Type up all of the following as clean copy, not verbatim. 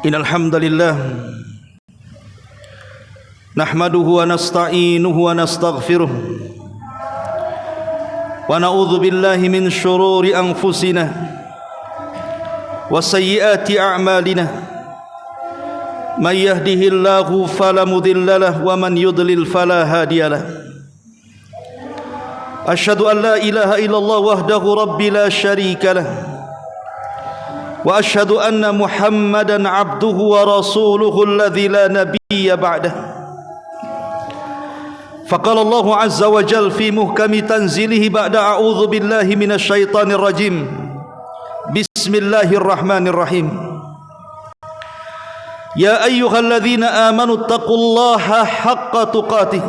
Innal hamdalillah nahmaduhu wa nasta'inuhu wa nastaghfiruh wa na'udzu billahi min shururi anfusina wa sayyiati a'malina may yahdihillahu fala mudilla lahu wa man yudlil fala hadiyalah. Asyhadu an la ilaha illallah wahdahu rabbi la syarika lah wa asyhadu anna Muhammadan abduhu wa rasuluhu alladzi la nabiyya ba'dah. Faqala Allah azza wa jalla fi muhkami tanzilihi ba'da a'udzu billahi minasy syaithanir rajim. Bismillahirrahmanirrahim. Ya ayyuhalladzina amanu taqullaha haqqa tuqatih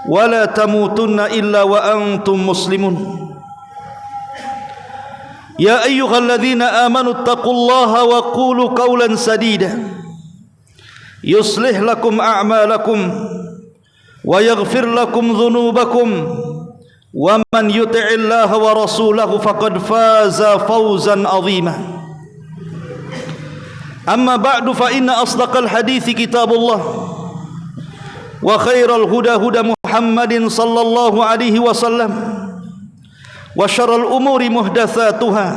wa la tamutunna illa wa antum muslimun. Ya ayyuhalladzina amanu taqullaha wa qulu qawlan sadida yuslih lakum a'malakum wa yaghfir lakum dhunubakum wa man yuti'illaha wa rasulahu faqad faza fawzan 'azima. Amma ba'du fa inna asdaqal hadithi kitabullah wa khairal huda huda Muhammadin sallallahu alaihi wasallam wa syarrul umuri muhdatsatuha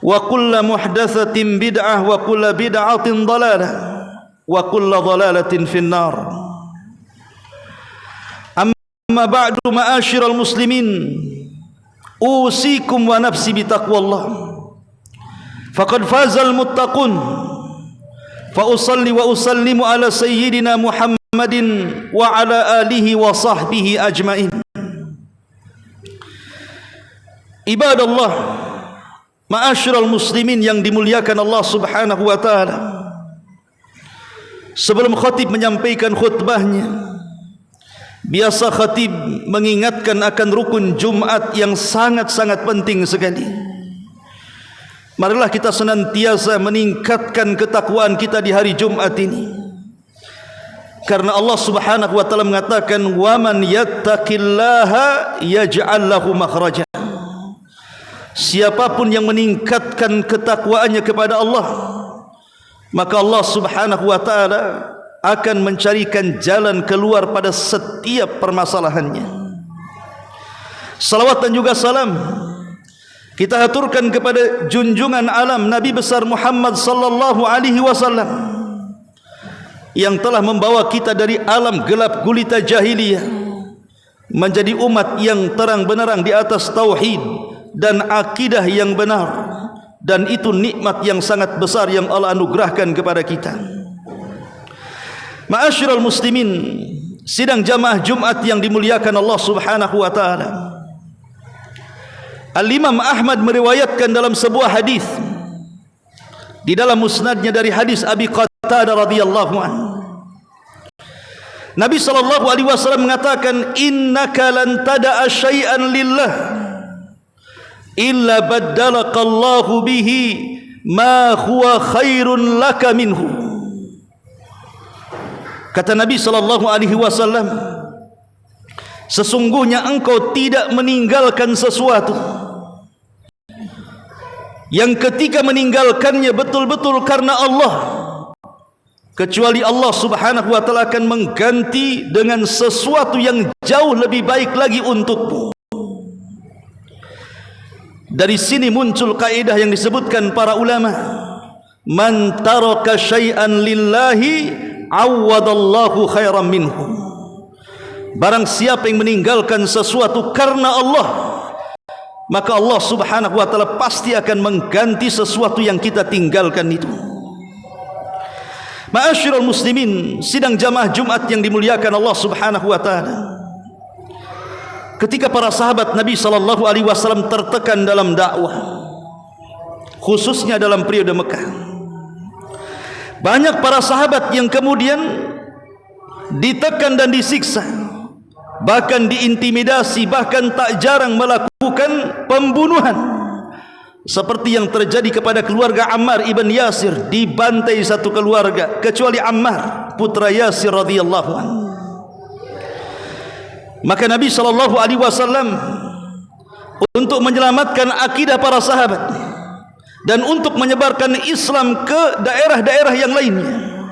wa kullu muhdatsatin bid'ah wa kullu bid'atin dhalalah wa kullu dhalalatin finnar. Amma Amma ba'du ma'asyiral muslimin, usikum wa nafsi bitaqwallah. Faqad fazal muttaqun. Fa usalli wa usallimu ala sayyidina Muhammadin wa ala alihi wa sahbihi ajmain. Ibadallah, ma'asyiral muslimin yang dimuliakan Allah Subhanahu wa taala. Sebelum khatib menyampaikan khutbahnya, biasa khatib mengingatkan akan rukun Jumat yang sangat-sangat penting sekali. Marilah kita senantiasa meningkatkan ketakwaan kita di hari Jumat ini. Karena Allah Subhanahu wa taala mengatakan, "Wa man yattaqillaha yaj'al lahu makhraja." Siapapun yang meningkatkan ketakwaannya kepada Allah, maka Allah Subhanahu wa taala akan mencarikan jalan keluar pada setiap permasalahannya. Salawat dan juga salam kita haturkan kepada junjungan alam Nabi besar Muhammad sallallahu alaihi wasallam yang telah membawa kita dari alam gelap gulita jahiliyah menjadi umat yang terang benderang di atas tauhid dan akidah yang benar, dan itu nikmat yang sangat besar yang Allah anugerahkan kepada kita. Ma'asyiral muslimin, sidang jamaah Jumat yang dimuliakan Allah Subhanahu wa taala. Al-Imam Ahmad meriwayatkan dalam sebuah hadis di dalam musnadnya dari hadis Abi Qatadah radhiyallahu anhu. Nabi sallallahu alaihi wasallam mengatakan, "Innaka lan tada'a syai'an lillah illa baddalaka Allahu bihi ma huwa khairun laka minhu." Kata Nabi sallallahu alaihi wasallam, sesungguhnya engkau tidak meninggalkan sesuatu yang ketika meninggalkannya betul-betul karena Allah, kecuali Allah Subhanahu wa taala akan mengganti dengan sesuatu yang jauh lebih baik lagi untukmu. Dari sini muncul kaidah yang disebutkan para ulama, man taraka syai'an lillahi awadallahu khairan minhu. Barang siapa yang meninggalkan sesuatu karena Allah, maka Allah Subhanahu wa taala pasti akan mengganti sesuatu yang kita tinggalkan itu. Ma'asyiral muslimin, sidang jamaah Jumat yang dimuliakan Allah Subhanahu wa taala. Ketika para sahabat Nabi sallallahu alaihi wasallam tertekan dalam dakwah, khususnya dalam periode Mekah, banyak para sahabat yang kemudian ditekan dan disiksa, bahkan diintimidasi, bahkan tak jarang melakukan pembunuhan, seperti yang terjadi kepada keluarga Ammar ibn Yasir. Dibantai satu keluarga kecuali Ammar putra Yasir radhiyallahu anhu. Maka Nabi sallallahu alaihi wasallam untuk menyelamatkan akidah para sahabat dan untuk menyebarkan Islam ke daerah-daerah yang lainnya,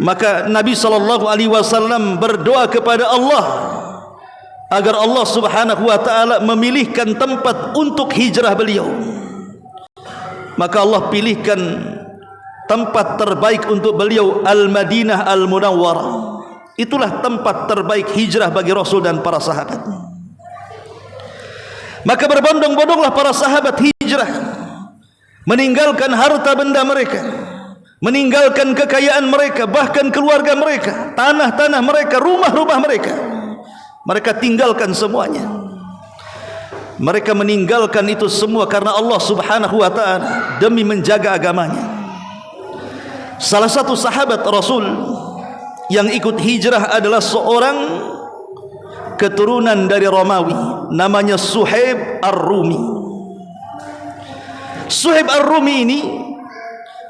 maka Nabi sallallahu alaihi wasallam berdoa kepada Allah agar Allah Subhanahu wa taala memilihkan tempat untuk hijrah beliau. Maka Allah pilihkan tempat terbaik untuk beliau, Al-Madinah Al-Munawwarah. Itulah tempat terbaik hijrah bagi Rasul dan para sahabat. Maka berbondong-bondonglah para sahabat hijrah, meninggalkan harta benda mereka, meninggalkan kekayaan mereka, bahkan keluarga mereka, tanah-tanah mereka, rumah-rumah mereka. Mereka tinggalkan semuanya. Mereka meninggalkan itu semua karena Allah Subhanahu wa taala, demi menjaga agamanya. Salah satu sahabat Rasul yang ikut hijrah adalah seorang keturunan dari Romawi, namanya Suhaib Ar-Rumi. Suhaib Ar-Rumi ini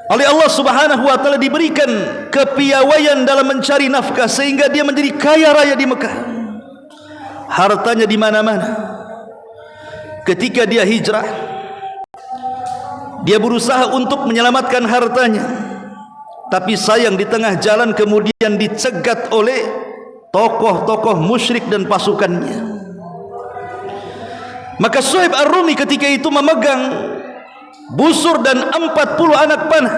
oleh Allah Subhanahu wa taala diberikan kepiawaian dalam mencari nafkah sehingga dia menjadi kaya raya di Mekah. Hartanya di mana-mana. Ketika dia hijrah, dia berusaha untuk menyelamatkan hartanya. Tapi sayang di tengah jalan kemudian dicegat oleh tokoh-tokoh musyrik dan pasukannya. Maka Suhaib Ar-Rumi ketika itu memegang busur dan 40 anak panah.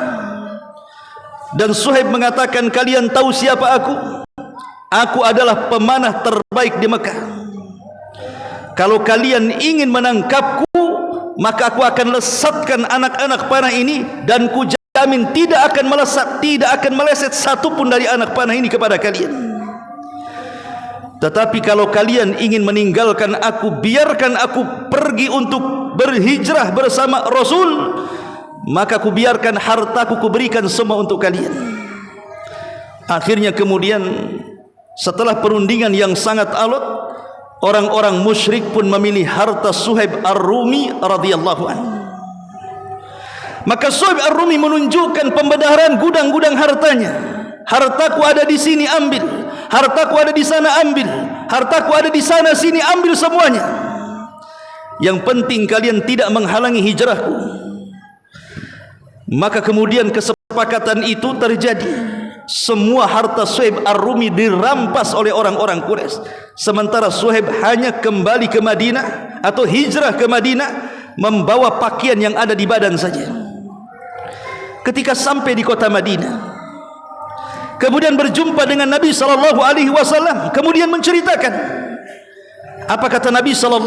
Dan Suhaib mengatakan, kalian tahu siapa aku? Aku adalah pemanah terbaik di Mekah. Kalau kalian ingin menangkapku, maka aku akan lesatkan anak-anak panah ini, dan ku jamin tidak akan meleset satu pun dari anak panah ini kepada kalian. Tetapi kalau kalian ingin meninggalkan aku, biarkan aku pergi untuk berhijrah bersama Rasul, maka ku biarkan hartaku, ku berikan semua untuk kalian. Akhirnya kemudian setelah perundingan yang sangat alot, orang-orang musyrik pun memilih harta Suhaib Ar-Rumi radhiyallahu anhu. Maka Suhaib Ar-Rumi menunjukkan pembenaran gudang-gudang hartanya. Hartaku ada di sini, ambil. Hartaku ada di sana, ambil. Hartaku ada di sana sini, ambil semuanya. Yang penting kalian tidak menghalangi hijrahku. Maka kemudian kesepakatan itu terjadi. Semua harta Suhaib Ar-Rumi dirampas oleh orang-orang Quraisy. Sementara Suhaib hanya kembali ke Madinah atau hijrah ke Madinah membawa pakaian yang ada di badan saja. Ketika sampai di kota Madinah, kemudian berjumpa dengan Nabi SAW, kemudian menceritakan. Apa kata Nabi SAW?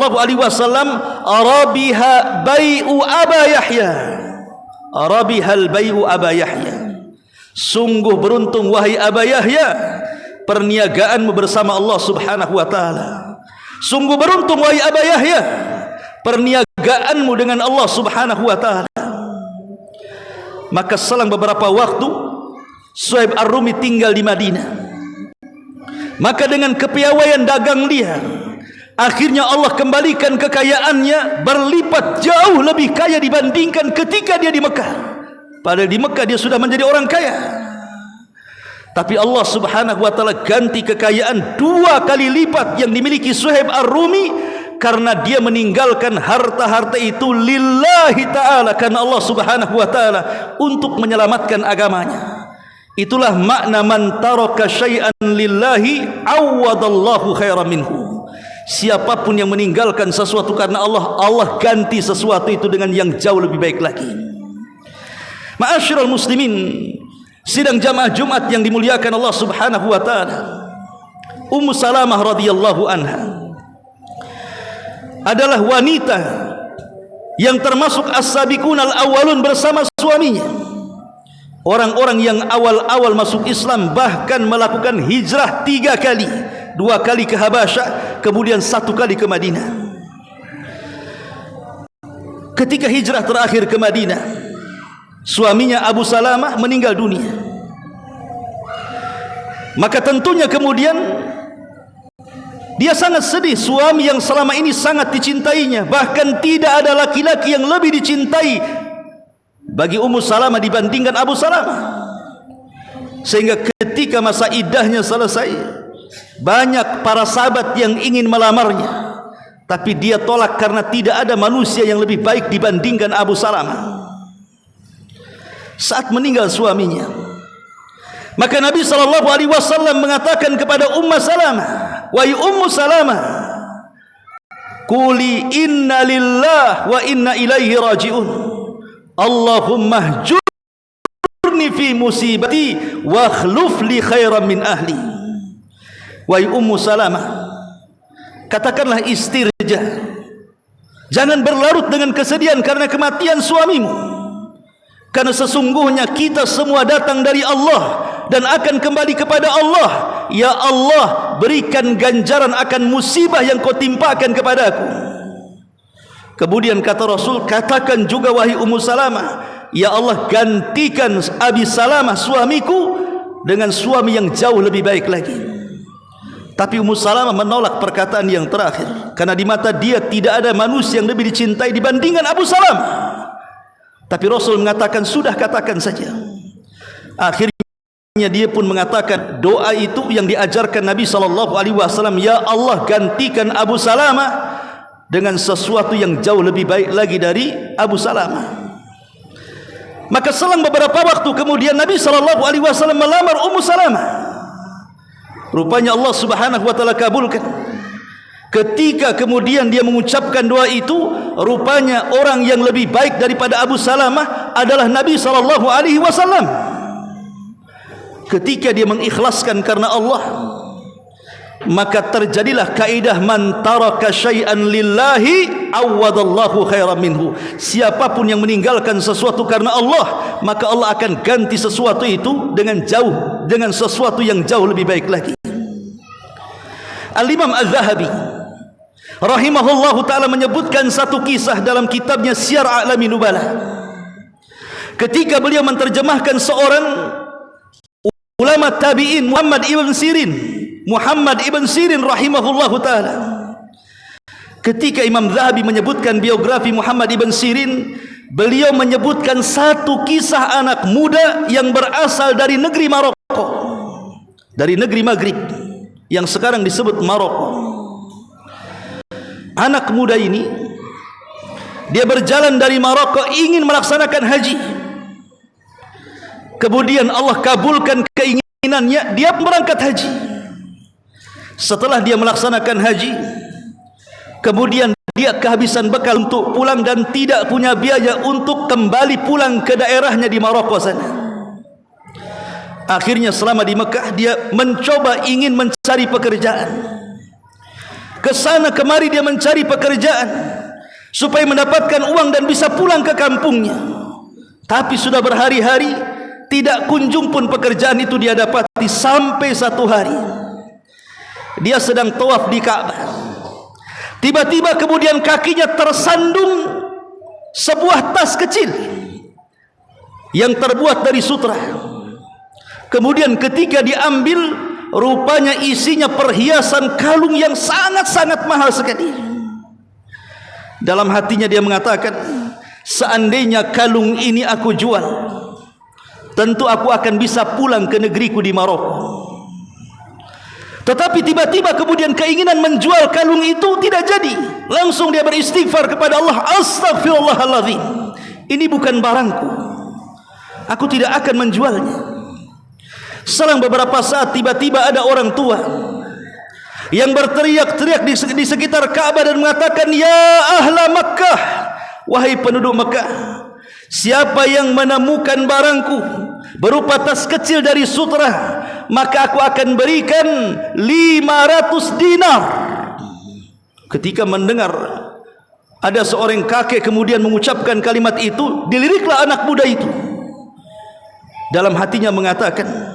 Arabiha bai'u Aba Yahya. Arabihal bai'u Aba Yahya. Sungguh beruntung wahai Aba Yahya, perniagaanmu bersama Allah Subhanahu wa taala. Sungguh beruntung wahai Aba Yahya, perniagaanmu dengan Allah Subhanahu wa taala. Maka selang beberapa waktu Suhaib Ar-Rumi tinggal di Madinah. Maka dengan kepiawaian dagang dia, akhirnya Allah kembalikan kekayaannya berlipat jauh lebih kaya dibandingkan ketika dia di Mekah. Padahal di Mekah dia sudah menjadi orang kaya. Tapi Allah Subhanahu wa taala ganti kekayaan 2 kali lipat yang dimiliki Suhaib Ar-Rumi, karena dia meninggalkan harta-harta itu lillahi ta'ala, karena Allah Subhanahu wa ta'ala, untuk menyelamatkan agamanya. Itulah makna man taraka syai'an lillahi awadallahu khairan minhu. Siapapun yang meninggalkan sesuatu karena Allah, Allah ganti sesuatu itu dengan yang jauh lebih baik lagi. Ma'asyiral muslimin, sidang jamaah Jumat yang dimuliakan Allah Subhanahu wa ta'ala, Ummu Salamah radhiyallahu anha adalah wanita yang termasuk as-sabiqun al-awwalun bersama suaminya. Orang-orang yang awal-awal masuk Islam, bahkan melakukan hijrah 3 kali. 2 kali ke Habasyah, kemudian 1 kali ke Madinah. Ketika hijrah terakhir ke Madinah, suaminya Abu Salamah meninggal dunia. Maka tentunya kemudian dia sangat sedih. Suami yang selama ini sangat dicintainya, bahkan tidak ada laki-laki yang lebih dicintai bagi Ummu Salamah dibandingkan Abu Salamah. Sehingga ketika masa iddahnya selesai, banyak para sahabat yang ingin melamarnya, tapi dia tolak karena tidak ada manusia yang lebih baik dibandingkan Abu Salamah. Saat meninggal suaminya, maka Nabi SAW mengatakan kepada Ummu Salamah, wahai Ummu Salamah, quli inna lillah wa inna ilaihi raji'un. Allahumma hjurni fi musibati wa akhluf li khairan min ahli. Wahai Ummu Salamah, katakanlah istirja, jangan berlarut dengan kesedihan karena kematian suamimu. Karena sesungguhnya kita semua datang dari Allah dan akan kembali kepada Allah. Ya Allah, berikan ganjaran akan musibah yang kau timpakan kepadaku. Kemudian kata Rasul, katakan juga wahai Ummu Salamah, ya Allah, gantikan Abi Salamah suamiku dengan suami yang jauh lebih baik lagi. Tapi Ummu Salamah menolak perkataan yang terakhir, karena di mata dia tidak ada manusia yang lebih dicintai dibandingkan Abu Salamah. Tapi Rasul mengatakan, sudah, katakan saja. Akhirnya dia pun mengatakan doa itu yang diajarkan Nabi SAW, ya Allah, gantikan Abu Salamah dengan sesuatu yang jauh lebih baik lagi dari Abu Salamah. Maka selang beberapa waktu kemudian Nabi SAW melamar Ummu Salamah. Rupanya Allah Subhanahu wa taala kabulkan. Ketika kemudian dia mengucapkan doa itu, rupanya orang yang lebih baik daripada Abu Salamah adalah Nabi SAW. Ketika dia mengikhlaskan karena Allah, maka terjadilah kaidah man taraka syai'an lillahi awadallahu khairan minhu. Siapapun yang meninggalkan sesuatu karena Allah, maka Allah akan ganti sesuatu itu dengan sesuatu yang jauh lebih baik lagi. Al-Imam Az-Zahabi rahimahullahu ta'ala menyebutkan satu kisah dalam kitabnya Syiar A'lamin Nubala, ketika beliau menterjemahkan seorang ulama tabi'in, Muhammad ibn Sirin rahimahullahu ta'ala. Ketika Imam Zahabi menyebutkan biografi Muhammad ibn Sirin, beliau menyebutkan satu kisah anak muda yang berasal dari negeri Maroko, dari negeri Maghrib yang sekarang disebut Maroko. Anak muda ini, dia berjalan dari Maroko ingin melaksanakan haji. Kemudian Allah kabulkan keinginannya, dia berangkat haji. Setelah dia melaksanakan haji, kemudian dia kehabisan bekal untuk pulang dan tidak punya biaya untuk kembali pulang ke daerahnya di Maroko sana. Akhirnya selama di Mekah dia mencoba ingin mencari pekerjaan. Kesana kemari dia mencari pekerjaan supaya mendapatkan uang dan bisa pulang ke kampungnya. Tapi sudah berhari-hari tidak kunjung pun pekerjaan itu dia dapati. Sampai satu hari dia sedang tawaf di Ka'bah, tiba-tiba kemudian kakinya tersandung sebuah tas kecil yang terbuat dari sutra. Kemudian ketika diambil, rupanya isinya perhiasan kalung yang sangat-sangat mahal sekali. Dalam hatinya dia mengatakan, seandainya kalung ini aku jual, tentu aku akan bisa pulang ke negeriku di Maroko. Tetapi tiba-tiba kemudian keinginan menjual kalung itu tidak jadi. Langsung dia beristighfar kepada Allah, astagfirullahaladzim, ini bukan barangku, aku tidak akan menjualnya. Selang beberapa saat tiba-tiba ada orang tua yang berteriak-teriak di sekitar Ka'bah dan mengatakan, ya ahla Makkah, wahai penduduk Makkah, siapa yang menemukan barangku berupa tas kecil dari sutra, maka aku akan berikan 500 dinar. Ketika mendengar ada seorang kakek kemudian mengucapkan kalimat itu, diliriklah anak muda itu. Dalam hatinya mengatakan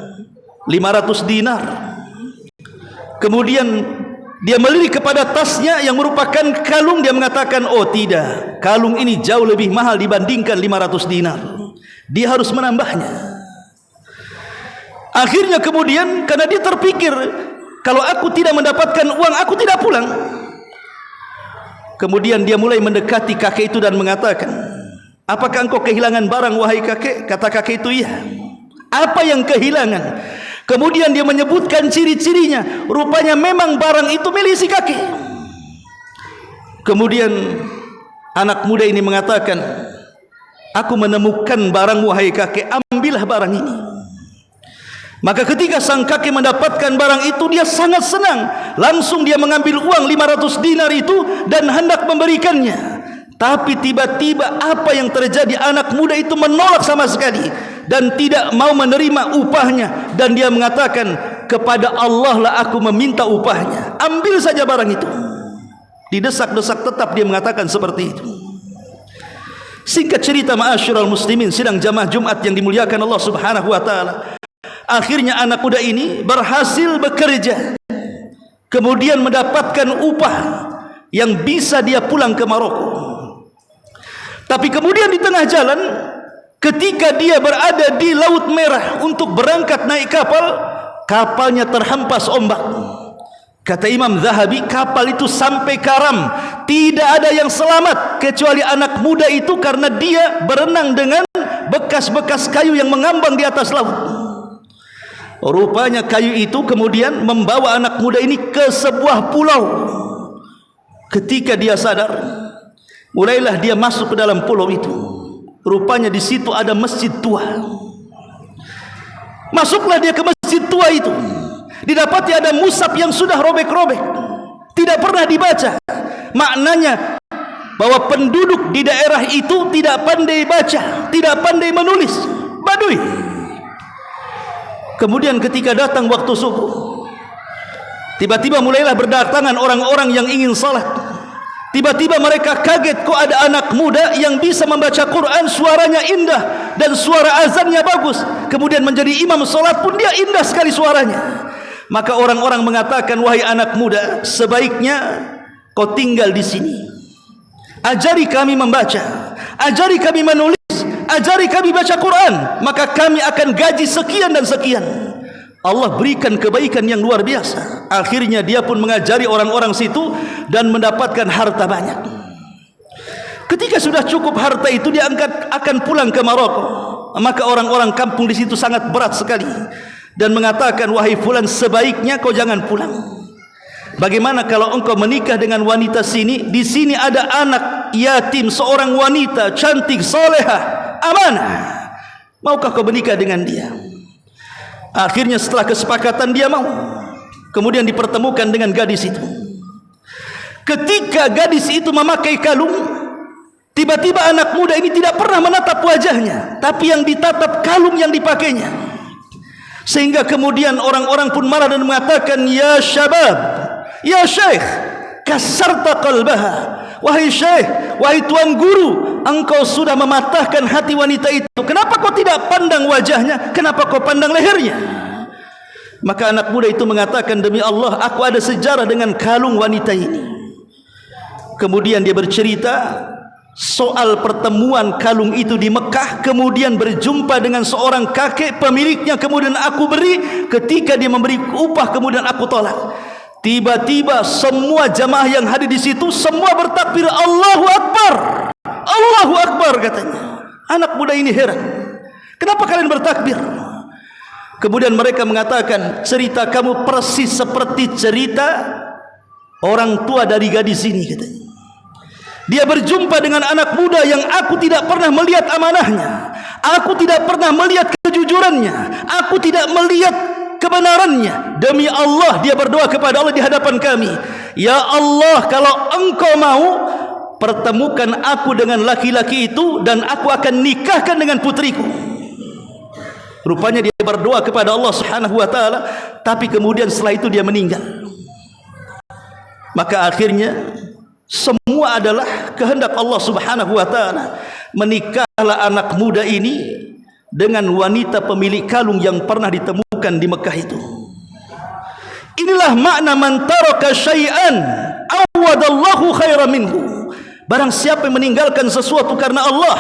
500 dinar. Kemudian dia melirik kepada tasnya yang merupakan kalung. Dia mengatakan, oh tidak, kalung ini jauh lebih mahal dibandingkan 500 dinar. Dia harus menambahnya. Akhirnya kemudian karena dia terpikir, kalau aku tidak mendapatkan uang, aku tidak pulang. Kemudian dia mulai mendekati kakek itu dan mengatakan, apakah engkau kehilangan barang wahai kakek? Kata kakek itu, iya. Apa yang kehilangan? Kemudian dia menyebutkan ciri-cirinya. Rupanya memang barang itu milik si kakek. Kemudian anak muda ini mengatakan, aku menemukan barang wahai kakek, ambillah barang ini. Maka ketika sang kakek mendapatkan barang itu, dia sangat senang. Langsung dia mengambil uang 500 dinar itu dan hendak memberikannya. Tapi tiba-tiba apa yang terjadi? Anak muda itu menolak sama sekali dan tidak mau menerima upahnya. Dan dia mengatakan, kepada Allah lah aku meminta upahnya, ambil saja barang itu. Didesak-desak tetap dia mengatakan seperti itu. Singkat cerita, ma'asyiral muslimin, sidang jamaah Jumat yang dimuliakan Allah subhanahu wa ta'ala, akhirnya anak muda ini berhasil bekerja, kemudian mendapatkan upah yang bisa dia pulang ke Maroko. Tapi kemudian di tengah jalan, ketika dia berada di Laut Merah untuk berangkat naik kapal, kapalnya terhempas ombak. Kata Imam Zahabi, kapal itu sampai karam, tidak ada yang selamat kecuali anak muda itu, karena dia berenang dengan bekas-bekas kayu yang mengambang di atas laut. Rupanya kayu itu kemudian membawa anak muda ini ke sebuah pulau. Ketika dia sadar, mulailah dia masuk ke dalam pulau itu. Rupanya di situ ada masjid tua. Masuklah dia ke masjid tua itu. Didapati ada mushaf yang sudah robek-robek, tidak pernah dibaca. Maknanya bahwa penduduk di daerah itu tidak pandai baca, tidak pandai menulis, Baduy. Kemudian ketika datang waktu subuh, Tiba-tiba mulailah berdatangan orang-orang yang ingin salat. Tiba-tiba mereka kaget, kok ada anak muda yang bisa membaca Quran, suaranya indah dan suara azannya bagus. Kemudian menjadi imam salat pun dia indah sekali suaranya. Maka orang-orang mengatakan, wahai anak muda, sebaiknya kau tinggal di sini. Ajari kami membaca, ajari kami menulis, ajari kami baca Quran, maka kami akan gaji sekian dan sekian. Allah berikan kebaikan yang luar biasa. Akhirnya dia pun mengajari orang-orang situ dan mendapatkan harta banyak. Ketika sudah cukup harta itu, dia akan pulang ke Maroko. Maka orang-orang kampung di situ sangat berat sekali dan mengatakan, wahai fulan, sebaiknya kau jangan pulang. Bagaimana kalau engkau menikah dengan wanita sini? Di sini ada anak yatim, seorang wanita cantik, salehah, amanah. Maukah kau menikah dengan dia? Akhirnya setelah kesepakatan dia mau. Kemudian dipertemukan dengan gadis itu. Ketika gadis itu memakai kalung, tiba-tiba anak muda ini tidak pernah menatap wajahnya, tapi yang ditatap kalung yang dipakainya. Sehingga kemudian orang-orang pun marah dan mengatakan, ya syabab, ya syekh, kasarta qalbaha. Wahai syekh, wahai tuan guru, engkau sudah mematahkan hati wanita itu. Kenapa kau tidak pandang wajahnya? Kenapa kau pandang lehernya? Maka anak muda itu mengatakan, demi Allah, aku ada sejarah dengan kalung wanita ini. Kemudian dia bercerita soal pertemuan kalung itu di Mekah. Kemudian berjumpa dengan seorang kakek pemiliknya. Kemudian aku beri, ketika dia memberi upah, kemudian aku tolak. Tiba-tiba semua jamaah yang hadir di situ semua bertakbir, Allahu Akbar, Allahu Akbar, katanya. Anak muda ini heran, kenapa kalian bertakbir? Kemudian mereka mengatakan, cerita kamu persis seperti cerita orang tua dari gadis ini, katanya. Dia berjumpa dengan anak muda yang aku tidak pernah melihat amanahnya, aku tidak pernah melihat kejujurannya, aku tidak melihat kebenarannya. Demi Allah, dia berdoa kepada Allah di hadapan kami, ya Allah, kalau engkau mau, pertemukan aku dengan laki-laki itu dan aku akan nikahkan dengan putriku. Rupanya dia berdoa kepada Allah Subhanahu wa taala, tapi kemudian setelah itu dia meninggal. Maka akhirnya semua adalah kehendak Allah Subhanahu wa taala. Menikahlah anak muda ini dengan wanita pemilik kalung yang pernah ditemukan di Mekah itu. Inilah makna man taraka syai'an awadallahu khairan minhu. Barang siapa yang meninggalkan sesuatu karena Allah,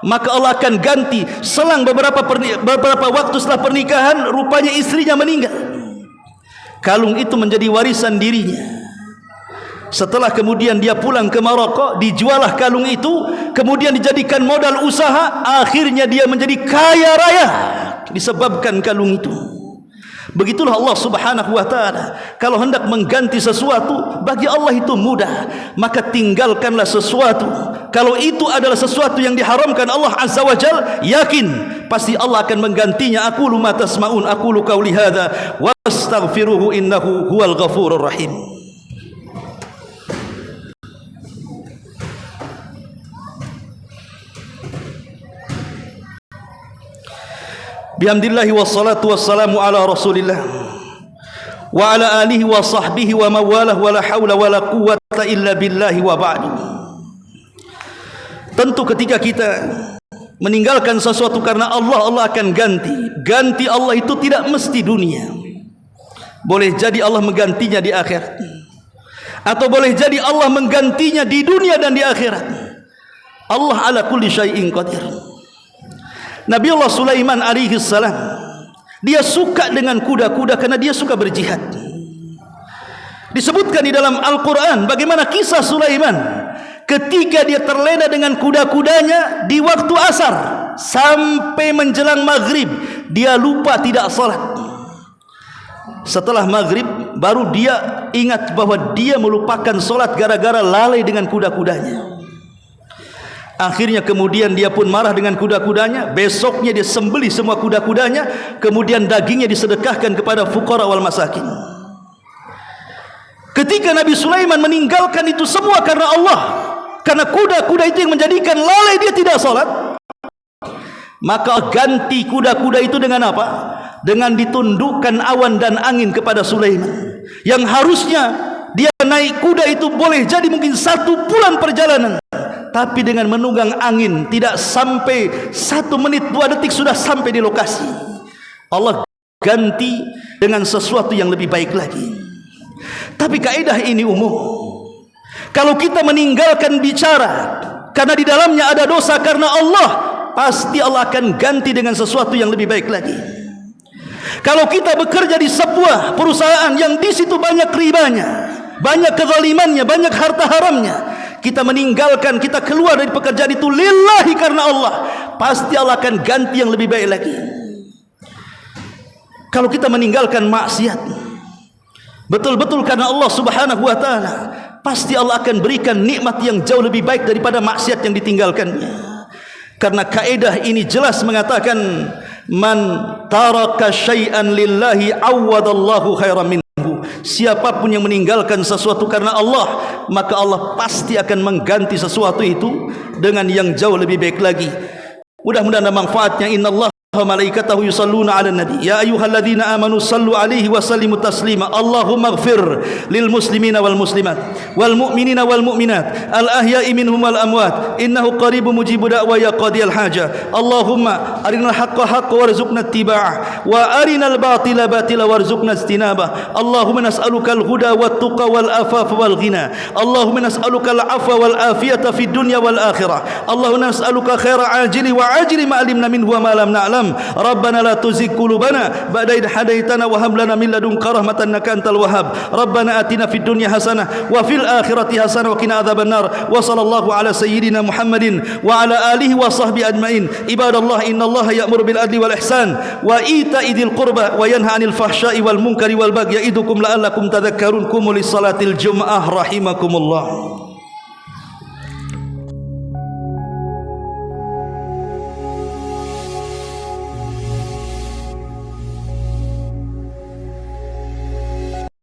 maka Allah akan ganti. Selang beberapa waktu setelah pernikahan, rupanya istrinya meninggal. Kalung itu menjadi warisan dirinya. Setelah kemudian dia pulang ke Maroko, dijualah kalung itu, kemudian dijadikan modal usaha. Akhirnya dia menjadi kaya raya disebabkan kalung itu. Begitulah Allah Subhanahu wa taala. Kalau hendak mengganti sesuatu, bagi Allah itu mudah. Maka tinggalkanlah sesuatu. Kalau itu adalah sesuatu yang diharamkan Allah Azza wa Jalla, yakin pasti Allah akan menggantinya. Aqulu ma tasma'un, aqulu qauli hadza wa astaghfiruhu innahu huwal ghafurur rahim. Bihamdillahi wassalatu wassalamu ala rasulillah wa ala alihi wa sahbihi wa mawalah wa la hawla wa la quwwata illa billahi wa ba'du. Tentu ketika kita meninggalkan sesuatu karena Allah, Allah akan ganti. Ganti Allah itu tidak mesti dunia. Boleh jadi Allah menggantinya di akhirat, atau boleh jadi Allah menggantinya di dunia dan di akhirat. Allah ala kulli syai'in qadir. Nabi Allah Sulaiman alaihi salam, dia suka dengan kuda-kuda karena dia suka berjihad. Disebutkan di dalam Al-Quran bagaimana kisah Sulaiman ketika dia terlena dengan kuda-kudanya di waktu asar sampai menjelang maghrib, dia lupa tidak salat. Setelah maghrib baru dia ingat bahwa dia melupakan salat gara-gara lalai dengan kuda-kudanya. Akhirnya kemudian dia pun marah dengan kuda-kudanya. Besoknya dia sembelih semua kuda-kudanya, kemudian dagingnya disedekahkan kepada fuqara wal masakin. Ketika Nabi Sulaiman meninggalkan itu semua karena Allah, karena kuda-kuda itu yang menjadikan lalai dia tidak salat, maka ganti kuda-kuda itu dengan apa? Dengan ditundukkan awan dan angin kepada Sulaiman. yang harusnya dia naik kuda itu boleh jadi mungkin 1 bulan perjalanan, tapi dengan menunggang angin tidak sampai 1 menit 2 detik sudah sampai di lokasi. Allah ganti dengan sesuatu yang lebih baik lagi. Tapi kaidah ini umum. Kalau kita meninggalkan bicara karena di dalamnya ada dosa karena Allah, pasti Allah akan ganti dengan sesuatu yang lebih baik lagi. Kalau kita bekerja di sebuah perusahaan yang di situ banyak ribanya, banyak kezalimannya, banyak harta haramnya, kita meninggalkan, kita keluar dari pekerjaan itu lillahi karena Allah, pasti Allah akan ganti yang lebih baik lagi. Kalau kita meninggalkan maksiat betul-betul karena Allah Subhanahu wa taala, pasti Allah akan berikan nikmat yang jauh lebih baik daripada maksiat yang ditinggalkannya. Karena kaidah ini jelas mengatakan, man taraka syai'an lillahi awwadallahu khairan minhu. Siapapun yang meninggalkan sesuatu karena Allah, maka Allah pasti akan mengganti sesuatu itu dengan yang jauh lebih baik lagi. Mudah-mudahan ada manfaatnya. Innallaha wa malaikatahu yusalluna 'alan nabi ya ayyuhalladzina amanu sallu 'alaihi wa sallimu taslima. Allahumma ighfir lil muslimina wal muslimat wal mu'minina wal mu'minat al ahya'i minhum wal amwat innahu qaribun mujibud da'wa ya qadiyal haja. Allahumma arinal haqqa haqqan warzuqna ittiba'ah wa arinal batila batila warzuqna ijtinabah. Allahumma nas'aluka al huda wat tuqa wal afafa wal ghina. Allahumma nas'aluka al afwa wal afiyata fid dunya wal akhirah. Allahumma nas'aluka khaira ajili wa ajili ma alimna minhu wa ma lam na'lam. Rabbana la tuzigh qulubana ba'da idh hadaitana wa hab lana min ladunka rahmatan innaka antal wahhab. Rabbana atina fid dunya hasanah wa fil akhirati hasanah wa qina adzabannar. Wa sallallahu ala sayyidina Muhammadin wa ala alihi wa sahbihi ajmain. Ibadallah, innallaha ya'muru bil adli wal ihsan wa ita'i dzil qurba wa yanha 'anil fahsya'i wal munkari wal bagyi ya'idukum la'allakum tadhakkarun. Qumu lis salatil jumu'ah rahimakumullah.